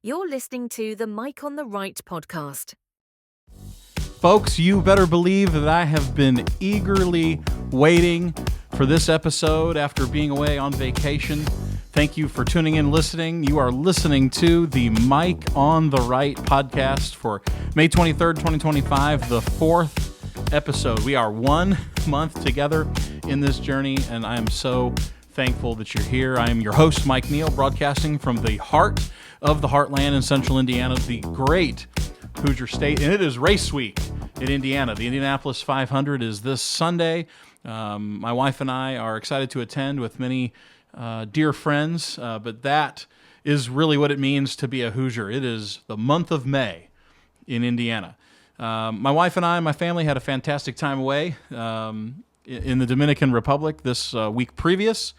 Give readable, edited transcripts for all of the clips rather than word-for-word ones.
You're listening to the Mike on the Right podcast. Folks, you better believe that I have been eagerly waiting for this episode after being away on vacation. Thank you for tuning in, listening. You are listening to the Mike on the Right podcast for May 23rd, 2025, the fourth episode. We are 1 month together in this journey, and I am so thankful that you're here. I am your host, Mike Neal, broadcasting from the heart of the heartland in central Indiana, the great Hoosier State, and it is race week in Indiana. The Indianapolis 500 is this Sunday. My wife and I are excited to attend with many dear friends, but that is really what it means to be a Hoosier. It is the month of May in Indiana. My wife and I, my family, had a fantastic time away in the Dominican Republic this week previous.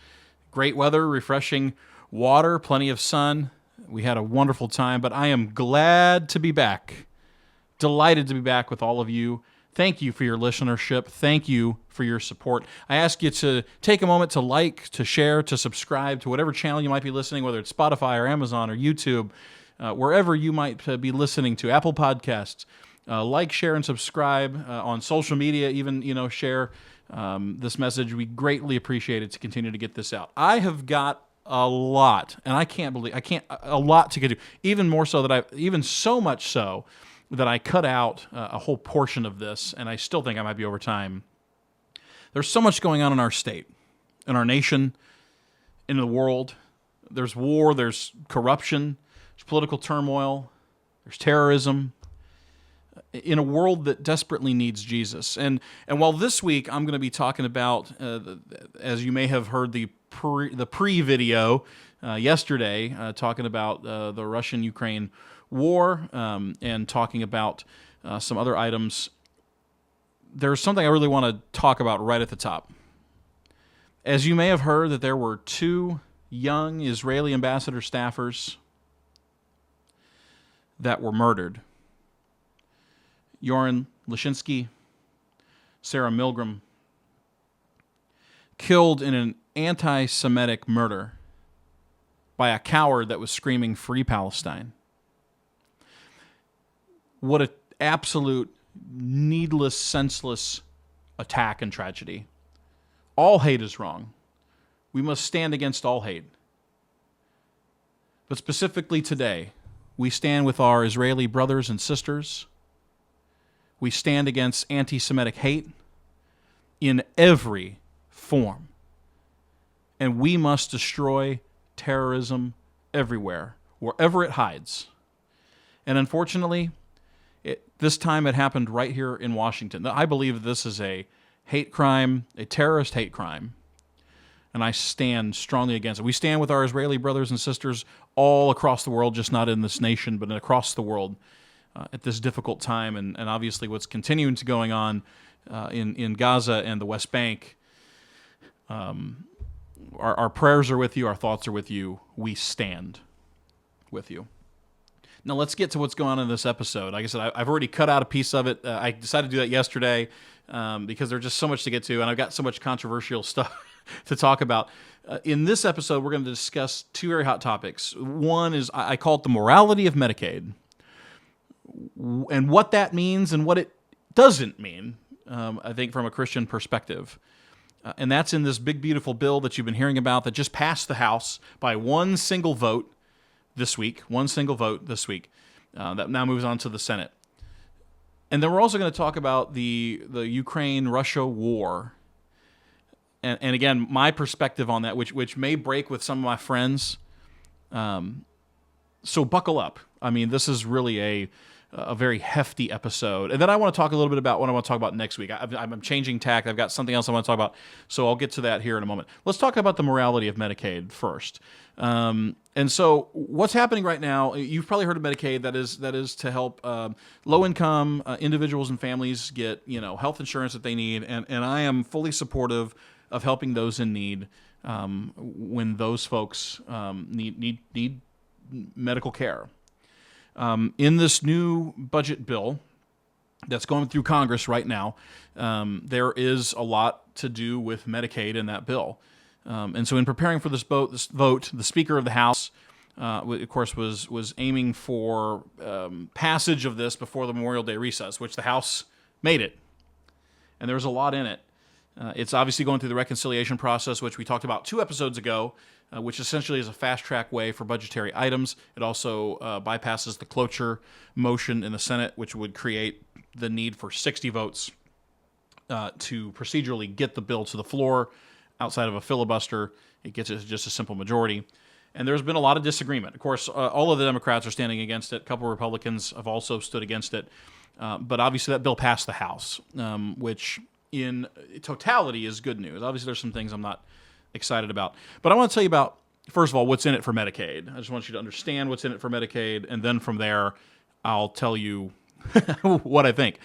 Great weather, refreshing water, plenty of sun. We had a wonderful time, but I am glad to be back. Delighted to be back with all of you. Thank you for your listenership. Thank you for your support. I ask you to take a moment to like, to share, to subscribe to whatever channel you might be listening, whether it's Spotify or Amazon or YouTube, wherever you might be listening to, Apple Podcasts. Like, share, and subscribe on social media. Even, share this message. We greatly appreciate it to continue to get this out. I have got a lot, and a lot to get to. Even so much so that I cut out a whole portion of this, and I still think I might be over time. There's so much going on in our state, in our nation, in the world. There's war, there's corruption, there's political turmoil, there's terrorism, in a world that desperately needs Jesus. And while this week I'm going to be talking about, as you may have heard the pre-video yesterday, talking about the Russian-Ukraine war and talking about some other items, there's something I really want to talk about right at the top. As you may have heard, that there were 2 young Israeli ambassador staffers that were murdered. Yoren Lashinsky, Sarah Milgram, killed in an anti-Semitic murder by a coward that was screaming "Free Palestine." What an absolute, needless, senseless attack and tragedy. All hate is wrong. We must stand against all hate. But specifically today, we stand with our Israeli brothers and sisters. We stand against anti-Semitic hate in every form. And we must destroy terrorism everywhere, wherever it hides. And unfortunately, this time it happened right here in Washington. I believe this is a hate crime, a terrorist hate crime, and I stand strongly against it. We stand with our Israeli brothers and sisters all across the world, just not in this nation, but across the world, at this difficult time, and obviously what's continuing to going on in Gaza and the West Bank. Our prayers are with you. Our thoughts are with you. We stand with you. Now let's get to what's going on in this episode. Like I said, I've already cut out a piece of it. I decided to do that yesterday because there's just so much to get to, and I've got so much controversial stuff to talk about. In this episode, we're going to discuss 2 very hot topics. One is, I call it the morality of Medicaid, and what that means and what it doesn't mean, I think, from a Christian perspective. And that's in this big, beautiful bill that you've been hearing about that just passed the House by one single vote this week. That now moves on to the Senate. And then we're also going to talk about the Ukraine-Russia war. And again, my perspective on that, which may break with some of my friends. So buckle up. I mean, this is really a very hefty episode. And then I want to talk a little bit about what I want to talk about next week. I'm changing tack. I've got something else I want to talk about, so I'll get to that here in a moment. Let's talk about the morality of Medicaid first. And so what's happening right now, you've probably heard of Medicaid. That is to help low-income individuals and families get health insurance that they need. And I am fully supportive of helping those in need when those folks need medical care. In this new budget bill that's going through Congress right now, there is a lot to do with Medicaid in that bill. And so in preparing for this vote, the Speaker of the House of course, was aiming for passage of this before the Memorial Day recess, which the House made it. And there was a lot in it. It's obviously going through the reconciliation process, which we talked about 2 episodes ago, which essentially is a fast-track way for budgetary items. It also bypasses the cloture motion in the Senate, which would create the need for 60 votes to procedurally get the bill to the floor outside of a filibuster. It gets just a simple majority. And there's been a lot of disagreement. Of course, all of the Democrats are standing against it. A couple of Republicans have also stood against it. But obviously that bill passed the House, which in totality is good news. Obviously there's some things I'm not excited about. But I want to tell you about, first of all, what's in it for Medicaid. I just want you to understand what's in it for Medicaid, and then from there I'll tell you what I think.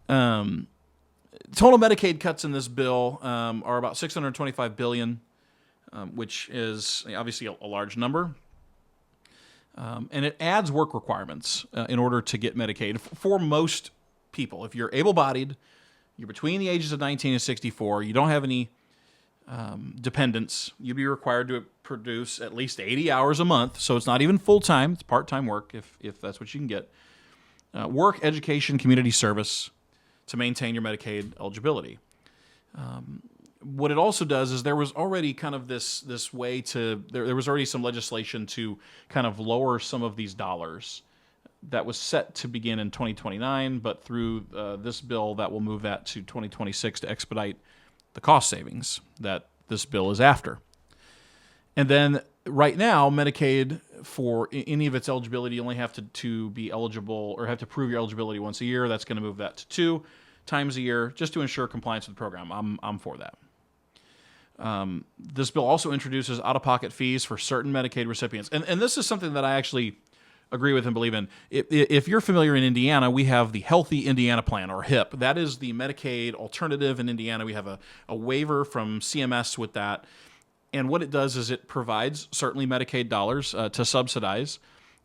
Total Medicaid cuts in this bill are about $625 billion, which is obviously a large number. And it adds work requirements in order to get Medicaid for most people. If you're able-bodied, you're between the ages of 19 and 64, you don't have any dependents, you'd be required to produce at least 80 hours a month. So it's not even full-time, it's part-time work if that's what you can get. Work, education, community service to maintain your Medicaid eligibility. What it also does is there was already kind of this way to, there was already some legislation to kind of lower some of these dollars that was set to begin in 2029, but through this bill that will move that to 2026 to expedite the cost savings that this bill is after. And then right now, Medicaid, for any of its eligibility, you only have to be eligible or have to prove your eligibility once a year. That's going to move that to 2 times a year just to ensure compliance with the program. I'm for that. This bill also introduces out-of-pocket fees for certain Medicaid recipients. And this is something that I actually agree with and believe in. If you're familiar in Indiana, we have the Healthy Indiana Plan, or HIP. That is the Medicaid alternative in Indiana. We have a waiver from CMS with that. And what it does is it provides certainly Medicaid dollars to subsidize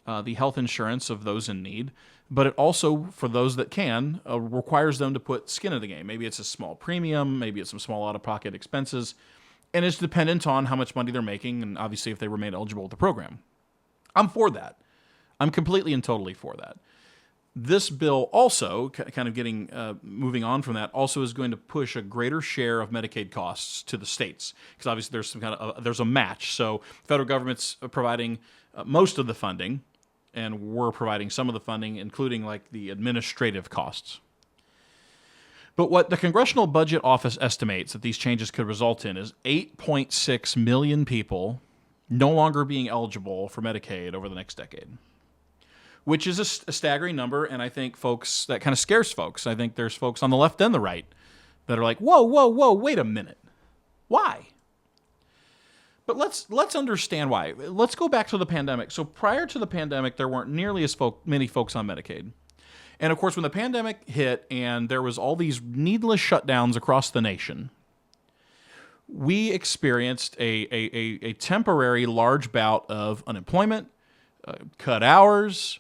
the health insurance of those in need. But it also, for those that can, requires them to put skin in the game. Maybe it's a small premium, maybe it's some small out-of-pocket expenses. And it's dependent on how much money they're making and obviously if they remain eligible with the program. I'm for that. I'm completely and totally for that. This bill also, kind of getting moving on from that, also is going to push a greater share of Medicaid costs to the states, because obviously there's some kind of there's a match. So the federal government's providing most of the funding, and we're providing some of the funding, including like the administrative costs. But what the Congressional Budget Office estimates that these changes could result in is 8.6 million people no longer being eligible for Medicaid over the next decade, which is a staggering number, and I think that kind of scares folks. I think there's folks on the left and the right that are like, whoa, wait a minute. Why? But let's understand why. Let's go back to the pandemic. So prior to the pandemic, there weren't nearly as many folks on Medicaid. And of course, when the pandemic hit and there was all these needless shutdowns across the nation, we experienced a temporary large bout of unemployment, cut hours,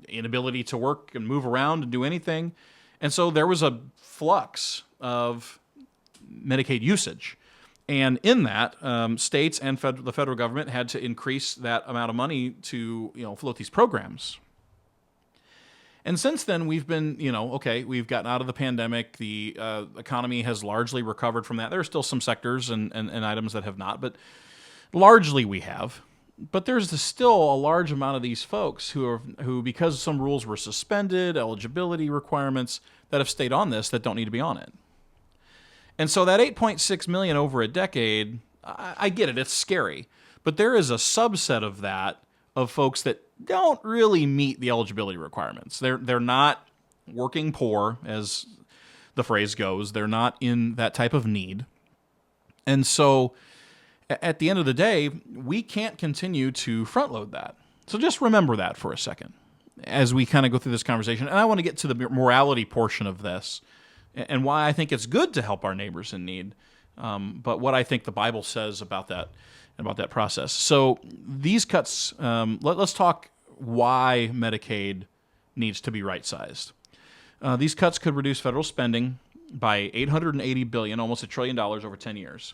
inability to work and move around and do anything. And so there was a flux of Medicaid usage. And in that, states and the federal government had to increase that amount of money to float these programs. And since then, we've been, we've gotten out of the pandemic. The economy has largely recovered from that. There are still some sectors and items that have not, but largely we have. But there's still a large amount of these folks who, because some rules were suspended, eligibility requirements, that have stayed on this that don't need to be on it. And so that 8.6 million over a decade, I get it, it's scary. But there is a subset of that, of folks that don't really meet the eligibility requirements. They're not working poor, as the phrase goes. They're not in that type of need. And so at the end of the day, we can't continue to front load that. So just remember that for a second as we kind of go through this conversation. And I want to get to the morality portion of this and why I think it's good to help our neighbors in need, but what I think the Bible says about that process. So these cuts, let's talk why Medicaid needs to be right-sized. These cuts could reduce federal spending by $880 billion, almost $1 trillion over 10 years.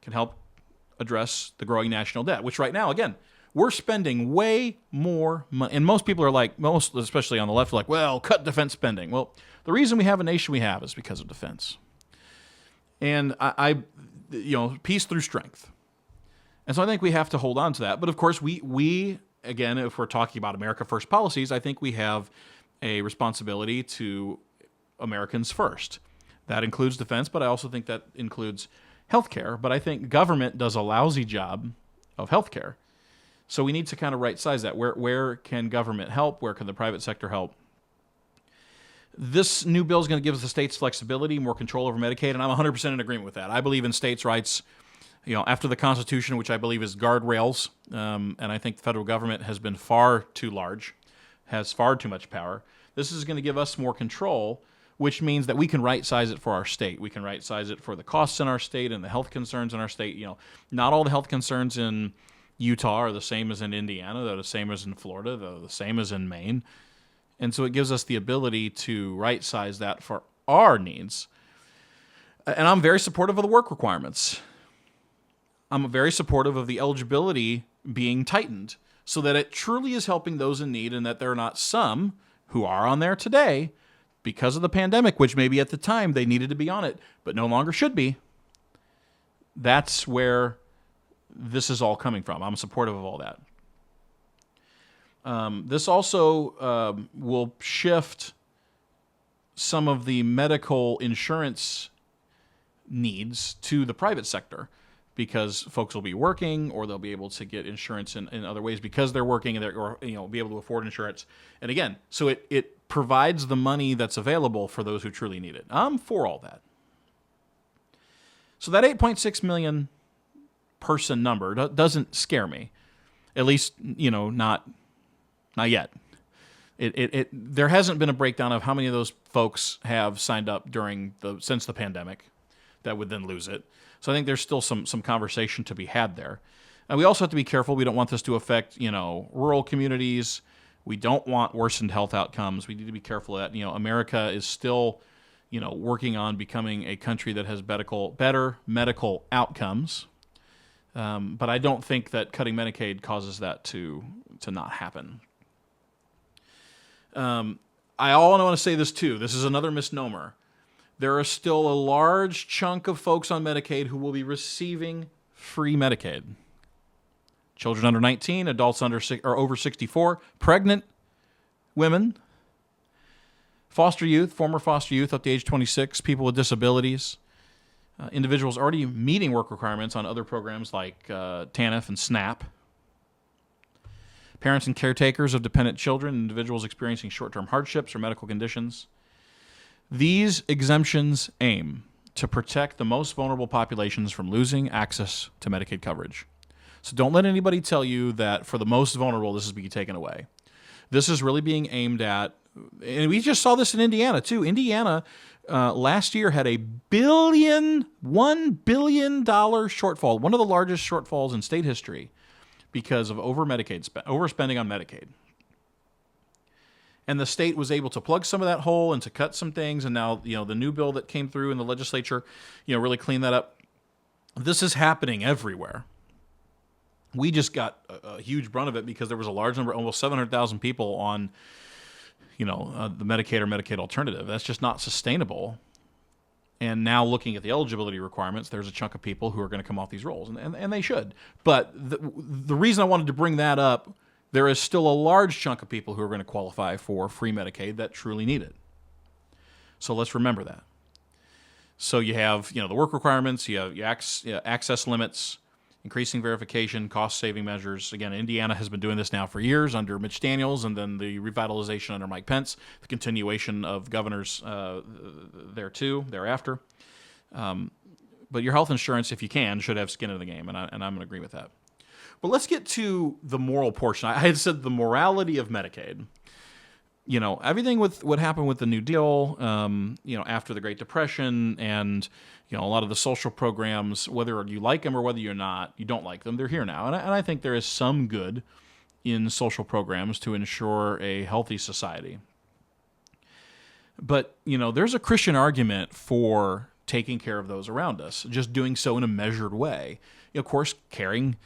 Can help address the growing national debt, which right now, again, We're spending way more money. And most people are like, most, especially on the left, are like, well, cut defense spending. Well, the reason we have a nation we have is because of defense. And peace through strength. And so I think we have to hold on to that. But of course, we again, if we're talking about America First policies, I think we have a responsibility to Americans first. That includes defense, but I also think that includes healthcare. But I think government does a lousy job of healthcare. So we need to kind of right-size that. Where can government help? Where can the private sector help? This new bill is going to give us the states flexibility, more control over Medicaid, and I'm 100% in agreement with that. I believe in states' rights. After the Constitution, which I believe is guardrails, and I think the federal government has been far too large, has far too much power. This is going to give us more control, which means that we can right-size it for our state. We can right-size it for the costs in our state and the health concerns in our state. Not all the health concerns in Utah are the same as in Indiana. They're the same as in Florida. They're the same as in Maine. And so it gives us the ability to right-size that for our needs. And I'm very supportive of the work requirements. I'm very supportive of the eligibility being tightened so that it truly is helping those in need and that there are not some who are on there today because of the pandemic, which maybe at the time they needed to be on it, but no longer should be. That's where this is all coming from. I'm supportive of all that. This also will shift some of the medical insurance needs to the private sector, because folks will be working, or they'll be able to get insurance in other ways because they're working, or be able to afford insurance. And again, so it provides the money that's available for those who truly need it. I'm for all that. So that 8.6 million person number doesn't scare me, at least not yet. There hasn't been a breakdown of how many of those folks have signed up since the pandemic that would then lose it. So I think there's still some conversation to be had there. And we also have to be careful. We don't want this to affect, rural communities. We don't want worsened health outcomes. We need to be careful that, America is still, working on becoming a country that has better medical outcomes. But I don't think that cutting Medicaid causes that to not happen. I want to say this too. This is another misnomer. There are still a large chunk of folks on Medicaid who will be receiving free Medicaid. Children under 19, adults over 64, pregnant women, former foster youth up to age 26, people with disabilities, individuals already meeting work requirements on other programs like TANF and SNAP, parents and caretakers of dependent children, individuals experiencing short-term hardships or medical conditions. These exemptions aim to protect the most vulnerable populations from losing access to Medicaid coverage. So don't let anybody tell you that for the most vulnerable, this is being taken away. This is really being aimed at, and we just saw this in Indiana too. Indiana last year had $1 billion shortfall, one of the largest shortfalls in state history, because of overspending on Medicaid. And the state was able to plug some of that hole and to cut some things. And now, the new bill that came through in the legislature, really cleaned that up. This is happening everywhere. We just got a huge brunt of it because there was a large number, almost 700,000 people on, the Medicaid or Medicaid alternative. That's just not sustainable. And now looking at the eligibility requirements, there's a chunk of people who are going to come off these rolls, and they should. But the reason I wanted to bring that up, there is still a large chunk of people who are going to qualify for free Medicaid that truly need it. So let's remember that. So you have, the work requirements, you have access limits, increasing verification, cost-saving measures. Again, Indiana has been doing this now for years under Mitch Daniels, and then the revitalization under Mike Pence, the continuation of governors thereafter. But your health insurance, if you can, should have skin in the game, and I'm going to agree with that. But let's get to the moral portion. I had said the morality of Medicaid. Everything with what happened with the New Deal, after the Great Depression, and a lot of the social programs, whether you like them or whether you don't like them, they're here now. And I think there is some good in social programs to ensure a healthy society. But, there's a Christian argument for taking care of those around us, just doing so in a measured way. Of course, caring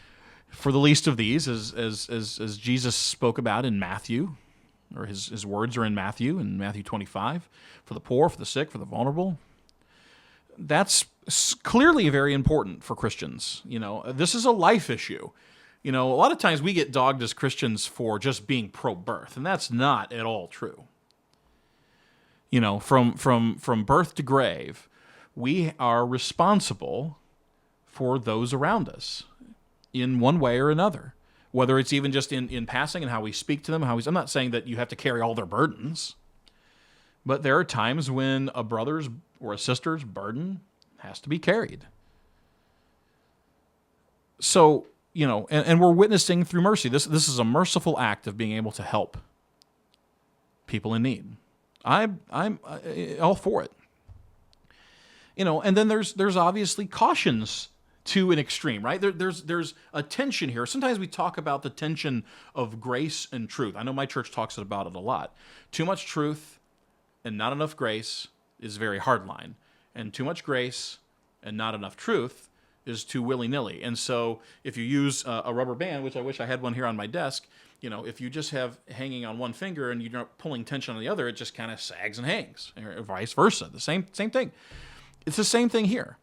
For the least of these, as Jesus spoke about in Matthew, or his words are in Matthew 25, for the poor, for the sick, for the vulnerable. That's clearly very important for Christians. This is a life issue. A lot of times we get dogged as Christians for just being pro-birth, and that's not at all true. From birth to grave, we are responsible for those around us in one way or another. Whether it's even just in passing and how we speak to them, I'm not saying that you have to carry all their burdens, but there are times when a brother's or a sister's burden has to be carried. So, and we're witnessing through mercy. This is a merciful act of being able to help people in need. I'm all for it. And then there's obviously cautions to an extreme, right? There's a tension here. Sometimes we talk about the tension of grace and truth. I know my church talks about it a lot. Too much truth and not enough grace is very hard line. And too much grace and not enough truth is too willy-nilly. And so if you use a rubber band, which I wish I had one here on my desk, if you just have hanging on one finger and you're not pulling tension on the other, it just kind of sags and hangs, or vice versa. The same thing. It's the same thing here.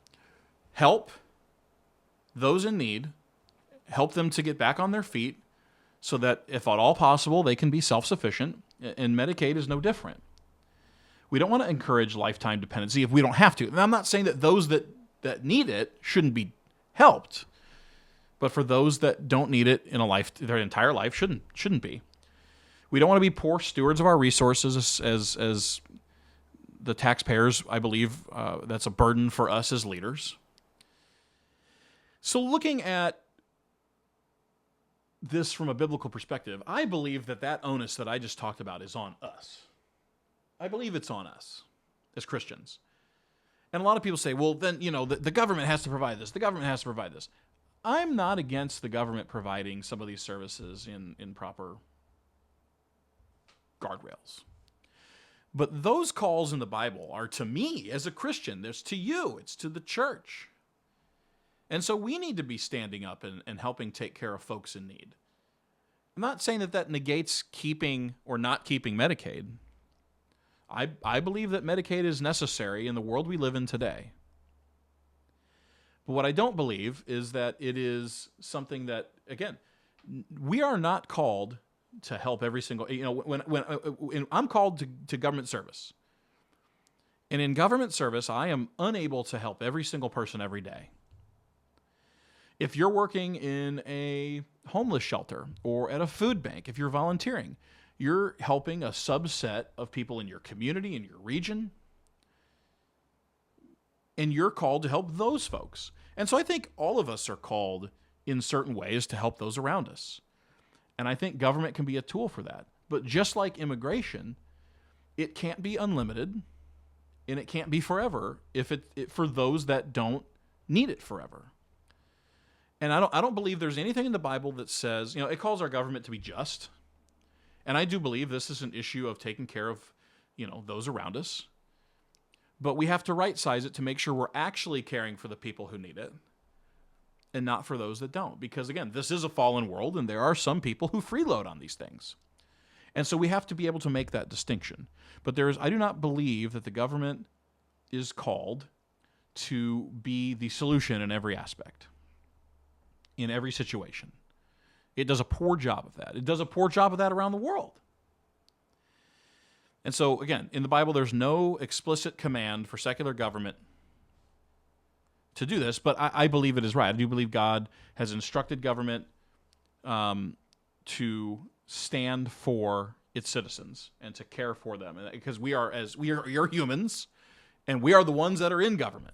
Help those in need, help them to get back on their feet so that, if at all possible, they can be self-sufficient, and Medicaid is no different. We don't want to encourage lifetime dependency if we don't have to. And I'm not saying that those that need it shouldn't be helped, but for those that don't need it their entire life shouldn't be. We don't want to be poor stewards of our resources as the taxpayers. I believe that's a burden for us as leaders. So looking at this from a biblical perspective, I believe that onus that I just talked about is on us. I believe it's on us as Christians. And a lot of people say, well, then, the government has to provide this. The government has to provide this. I'm not against the government providing some of these services in proper guardrails. But those calls in the Bible are to me as a Christian. There's to you. It's to the church. And so we need to be standing up and helping take care of folks in need. I'm not saying that negates keeping or not keeping Medicaid. I believe that Medicaid is necessary in the world we live in today. But what I don't believe is that it is something that, again, we are not called to help every single, when I'm called to government service. And in government service, I am unable to help every single person every day. If you're working in a homeless shelter or at a food bank, if you're volunteering, you're helping a subset of people in your community, in your region, and you're called to help those folks. And so I think all of us are called in certain ways to help those around us. And I think government can be a tool for that. But just like immigration, it can't be unlimited, and it can't be forever for those that don't need it forever. And I don't believe there's anything in the Bible that says, it calls our government to be just. And I do believe this is an issue of taking care of, those around us. But we have to right-size it to make sure we're actually caring for the people who need it and not for those that don't. Because, again, this is a fallen world, and there are some people who freeload on these things. And so we have to be able to make that distinction. But I do not believe that the government is called to be the solution in every aspect, in every situation. It does a poor job of that. It does a poor job of that around the world. And so, again, in the Bible, there's no explicit command for secular government to do this, but I believe it is right. I do believe God has instructed government to stand for its citizens and to care for them, because we are humans, and we are the ones that are in government.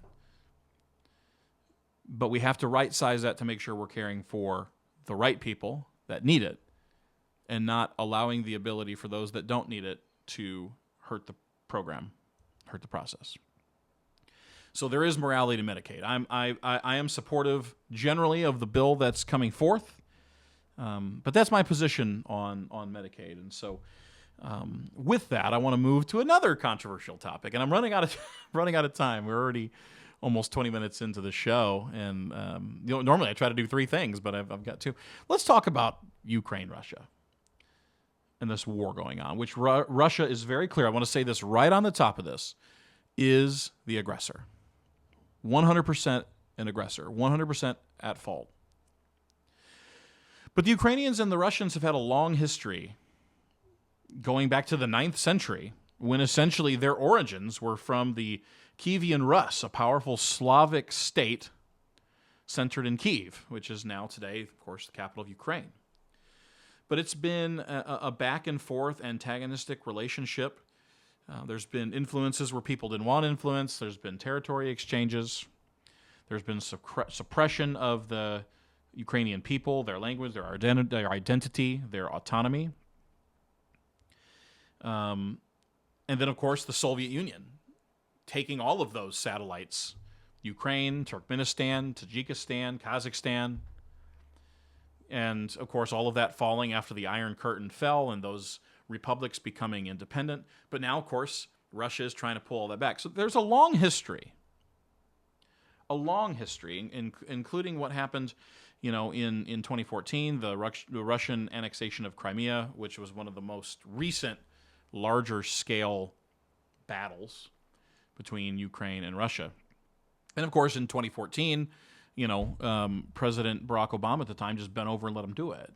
But we have to right-size that to make sure we're caring for the right people that need it and not allowing the ability for those that don't need it to hurt the program, hurt the process. So there is morality to Medicaid. I am supportive generally of the bill that's coming forth, but that's my position on Medicaid. And so with that, I want to move to another controversial topic, and I'm running out of time. We're already almost 20 minutes into the show, and normally I try to do three things, but I've got two. Let's talk about Ukraine, Russia, and this war going on, which Russia is very clear. I want to say this right on the top of this, is the aggressor. 100% an aggressor, 100% at fault. But the Ukrainians and the Russians have had a long history going back to the 9th century, when essentially their origins were from the Kievan Rus, a powerful Slavic state centered in Kiev, which is now today, of course, the capital of Ukraine. But it's been a back and forth antagonistic relationship. There's been influences where people didn't want influence. There's been territory exchanges. There's been suppression of the Ukrainian people, their language, their identity, their autonomy. And then, of course, the Soviet Union, taking all of those satellites, Ukraine, Turkmenistan, Tajikistan, Kazakhstan, and, of course, all of that falling after the Iron Curtain fell and those republics becoming independent. But now, of course, Russia is trying to pull all that back. So there's a long history, including what happened, in 2014, the Russian annexation of Crimea, which was one of the most recent larger scale battles between Ukraine and Russia. And of course, in 2014, President Barack Obama at the time just bent over and let him do it,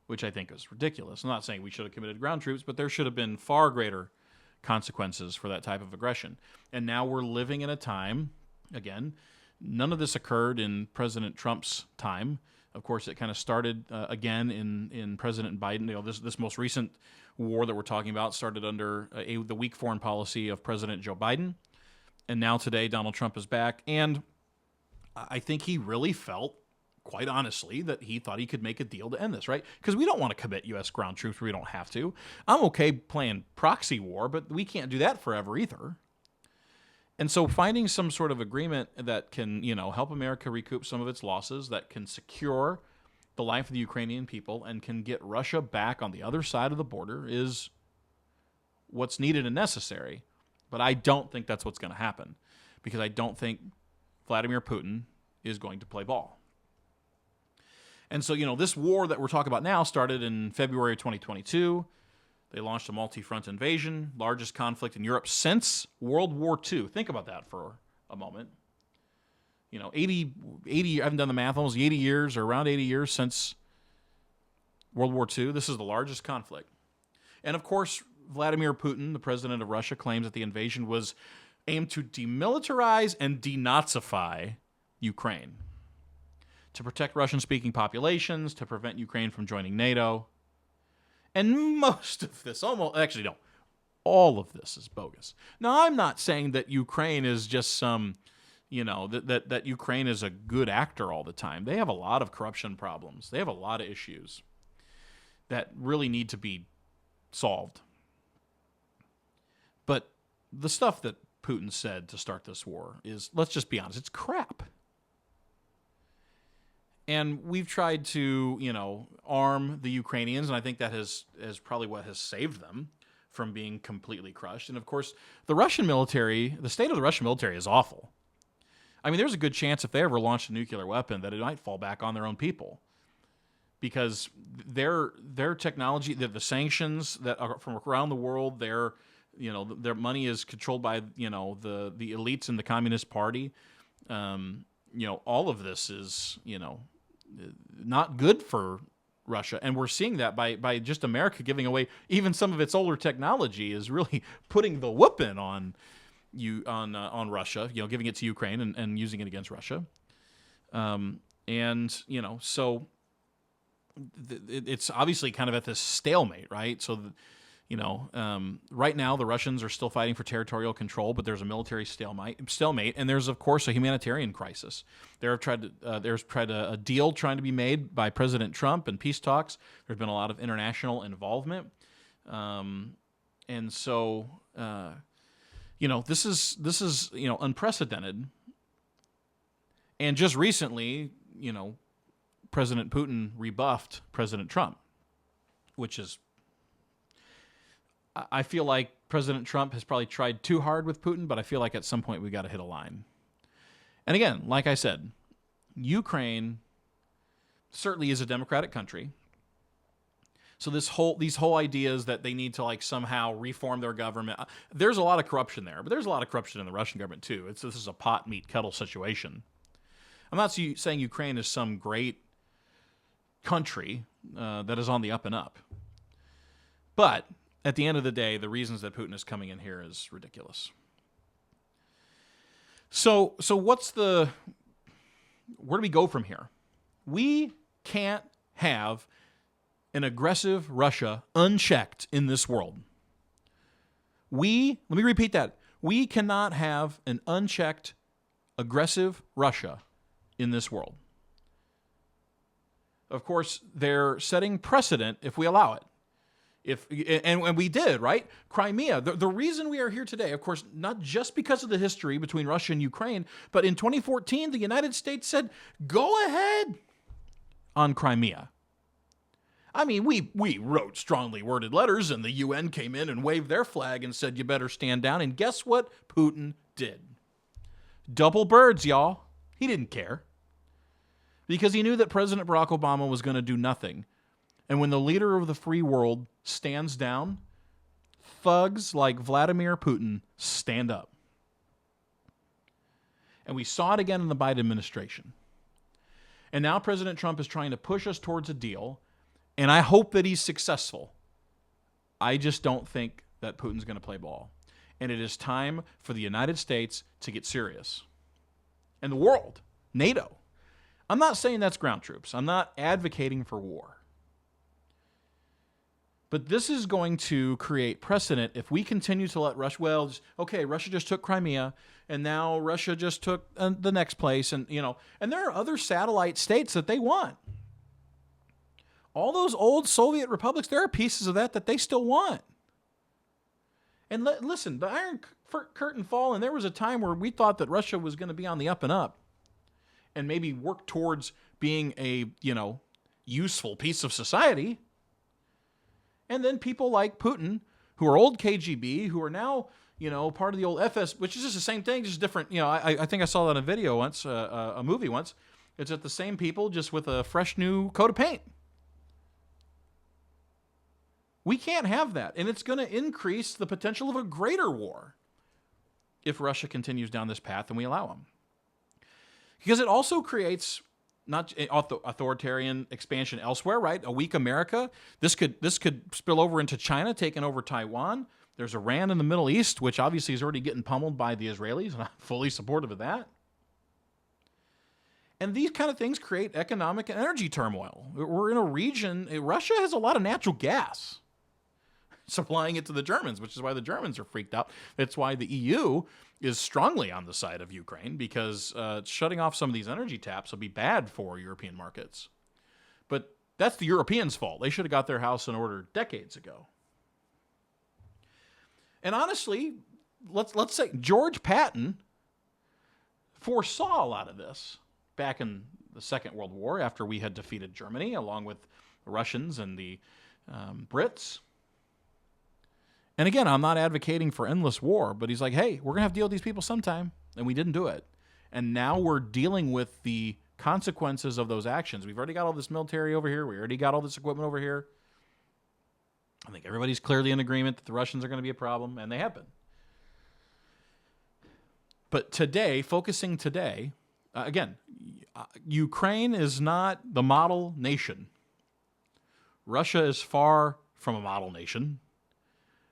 which I think is ridiculous. I'm not saying we should have committed ground troops, but there should have been far greater consequences for that type of aggression. And now we're living in a time, again, none of this occurred in President Trump's time. Of course, it kind of started again in President Biden. This most recent war that we're talking about started under the weak foreign policy of President Joe Biden. And now today, Donald Trump is back. And I think he really felt, quite honestly, that he thought he could make a deal to end this, right? Because we don't want to commit U.S. ground troops where we don't have to. I'm okay playing proxy war, but we can't do that forever either. And so finding some sort of agreement that can, help America recoup some of its losses, that can secure the life of the Ukrainian people and can get Russia back on the other side of the border is what's needed and necessary. But I don't think that's what's going to happen, because I don't think Vladimir Putin is going to play ball. And so, this war that we're talking about now started in February of 2022. They launched a multi-front invasion, largest conflict in Europe since World War II. Think about that for a moment. 80, I haven't done the math, almost 80 years or around 80 years since World War II. This is the largest conflict. And of course, Vladimir Putin, the president of Russia, claims that the invasion was aimed to demilitarize and denazify Ukraine, to protect Russian-speaking populations, to prevent Ukraine from joining NATO. And most of this, all of this is bogus. Now, I'm not saying that Ukraine is just some, that Ukraine is a good actor all the time. They have a lot of corruption problems. They have a lot of issues that really need to be solved. But the stuff that Putin said to start this war is, let's just be honest, it's crap. And we've tried to, arm the Ukrainians, and I think that is probably what has saved them from being completely crushed. And of course, the state of the Russian military is awful. I mean, there's a good chance if they ever launched a nuclear weapon that it might fall back on their own people, because their technology, the sanctions that are from around the world, their money is controlled by the elites in the Communist Party. All of this is not good for Russia, and we're seeing that by just America giving away even some of its older technology is really putting the whooping on Russia, giving it to Ukraine and using it against Russia. So it's obviously kind of at this stalemate, right? So, right now the Russians are still fighting for territorial control, but there's a military stalemate, and there's of course a humanitarian crisis. There's a deal trying to be made by President Trump and peace talks. There's been a lot of international involvement, and so this is unprecedented. And just recently, President Putin rebuffed President Trump, which is, I feel like President Trump has probably tried too hard with Putin, but I feel like at some point we got to hit a line. And again, like I said, Ukraine certainly is a democratic country. So these whole ideas that they need to like somehow reform their government, there's a lot of corruption there, but there's a lot of corruption in the Russian government too. This is a pot, meat, kettle situation. I'm not saying Ukraine is some great country that is on the up and up. But at the end of the day, the reasons that Putin is coming in here is ridiculous. So where do we go from here? We can't have an aggressive Russia unchecked in this world. Let me repeat that. We cannot have an unchecked, aggressive Russia in this world. Of course, they're setting precedent if we allow it. And we did, right? Crimea. The reason we are here today, of course, not just because of the history between Russia and Ukraine, but in 2014, the United States said, go ahead on Crimea. I mean, we wrote strongly worded letters, and the UN came in and waved their flag and said, you better stand down. And guess what Putin did? Double birds, y'all. He didn't care. Because he knew that President Barack Obama was going to do nothing. And when the leader of the free world stands down, thugs like Vladimir Putin stand up. And we saw it again in the Biden administration. And now President Trump is trying to push us towards a deal. And I hope that he's successful. I just don't think that Putin's going to play ball. And it is time for the United States to get serious. And the world, NATO. I'm not saying that's ground troops. I'm not advocating for war. But this is going to create precedent if we continue to let Russia, Russia just took Crimea, and now Russia just took the next place, and there are other satellite states that they want. All those old Soviet republics, there are pieces of that they still want. And listen, the Iron Curtain fall, and there was a time where we thought that Russia was going to be on the up and up and maybe work towards being a, useful piece of society. And then people like Putin, who are old KGB, who are now, part of the old FS, which is just the same thing, just different. I think I saw that in a video once, a movie once. It's at the same people, just with a fresh new coat of paint. We can't have that. And it's going to increase the potential of a greater war if Russia continues down this path and we allow them. Because it also creates not authoritarian expansion elsewhere, right? A weak America. This could spill over into China, taking over Taiwan. There's Iran in the Middle East, which obviously is already getting pummeled by the Israelis, and I'm fully supportive of that. And these kind of things create economic and energy turmoil. We're in a region, Russia has a lot of natural gas, supplying it to the Germans, which is why the Germans are freaked out. That's why the EU is strongly on the side of Ukraine, because shutting off some of these energy taps will be bad for European markets. But that's the Europeans' fault. They should have got their house in order decades ago. And honestly, let's say George Patton foresaw a lot of this back in the Second World War, after we had defeated Germany, along with the Russians and the Brits. And again, I'm not advocating for endless war, but he's like, hey, we're going to have to deal with these people sometime. And we didn't do it. And now we're dealing with the consequences of those actions. We've already got all this military over here. We already got all this equipment over here. I think everybody's clearly in agreement that the Russians are going to be a problem, and they have been. But today, focusing today, again, Ukraine is not the model nation. Russia is far from a model nation.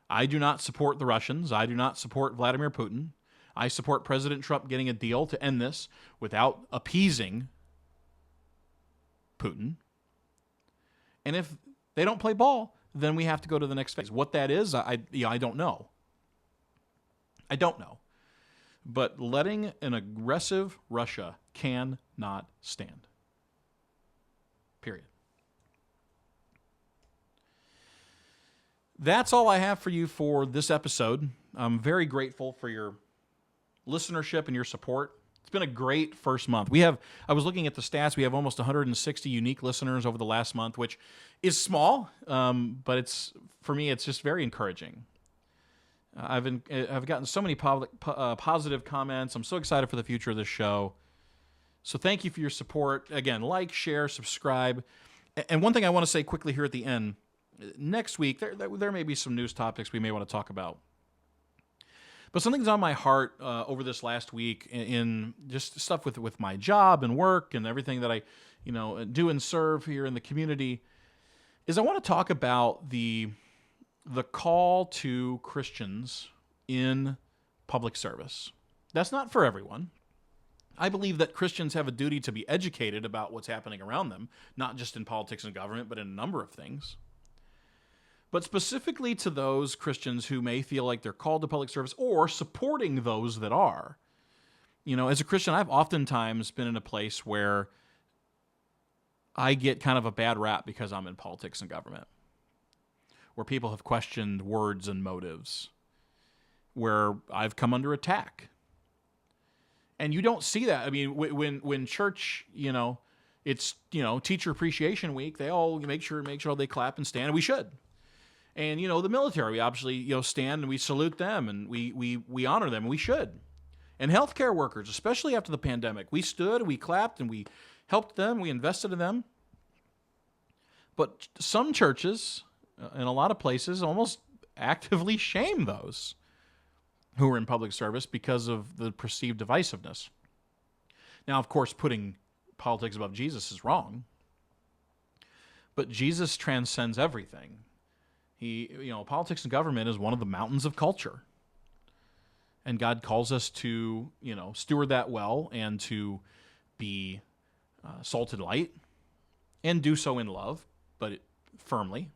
I do not support the Russians. I do not support Vladimir Putin. I support President Trump getting a deal to end this without appeasing Putin. And if they don't play ball, then we have to go to the next phase. What that is, I don't know. I don't know. But letting an aggressive Russia cannot stand. Period. That's all I have for you for this episode. I'm very grateful for your listenership and your support. It's been a great first month. I was looking at the stats. We have almost 160 unique listeners over the last month, which is small, but for me, it's just very encouraging. I've gotten so many positive comments. I'm so excited for the future of this show. So thank you for your support. Again, like, share, subscribe. And one thing I want to say quickly here at the end, next week, there may be some news topics we may want to talk about. But something's on my heart over this last week in just stuff with my job and work and everything that I, do and serve here in the community, is I want to talk about the call to Christians in public service. That's not for everyone. I believe that Christians have a duty to be educated about what's happening around them, not just in politics and government, but in a number of things. But specifically to those Christians who may feel like they're called to public service or supporting those that are. As a Christian, I've oftentimes been in a place where I get kind of a bad rap because I'm in politics and government, where people have questioned words and motives, where I've come under attack. And you don't see that. I mean, when church, it's, Teacher Appreciation Week, they all make sure they clap and stand, and we should. And, the military, we obviously, stand and we salute them and we honor them, and we should. And healthcare workers, especially after the pandemic, we stood, we clapped, and we helped them, we invested in them. But some churches, in a lot of places, almost actively shame those who are in public service because of the perceived divisiveness. Now, of course, putting politics above Jesus is wrong, but Jesus transcends everything. Politics and government is one of the mountains of culture. And God calls us to, steward that well and to be salt and light and do so in love, but firmly.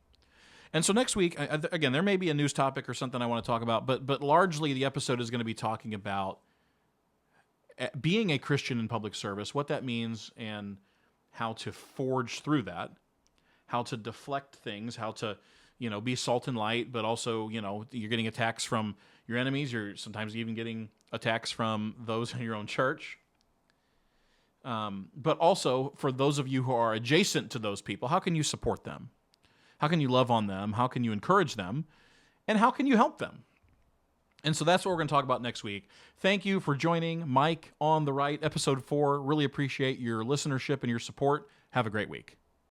And so next week, again, there may be a news topic or something I want to talk about, but largely the episode is going to be talking about being a Christian in public service, what that means, and how to forge through that, how to deflect things, how to be salt and light, but also, you're getting attacks from your enemies. You're sometimes even getting attacks from those in your own church. But also, for those of you who are adjacent to those people, how can you support them? How can you love on them? How can you encourage them? And how can you help them? And so that's what we're going to talk about next week. Thank you for joining Mike on the Right, episode 4. Really appreciate your listenership and your support. Have a great week.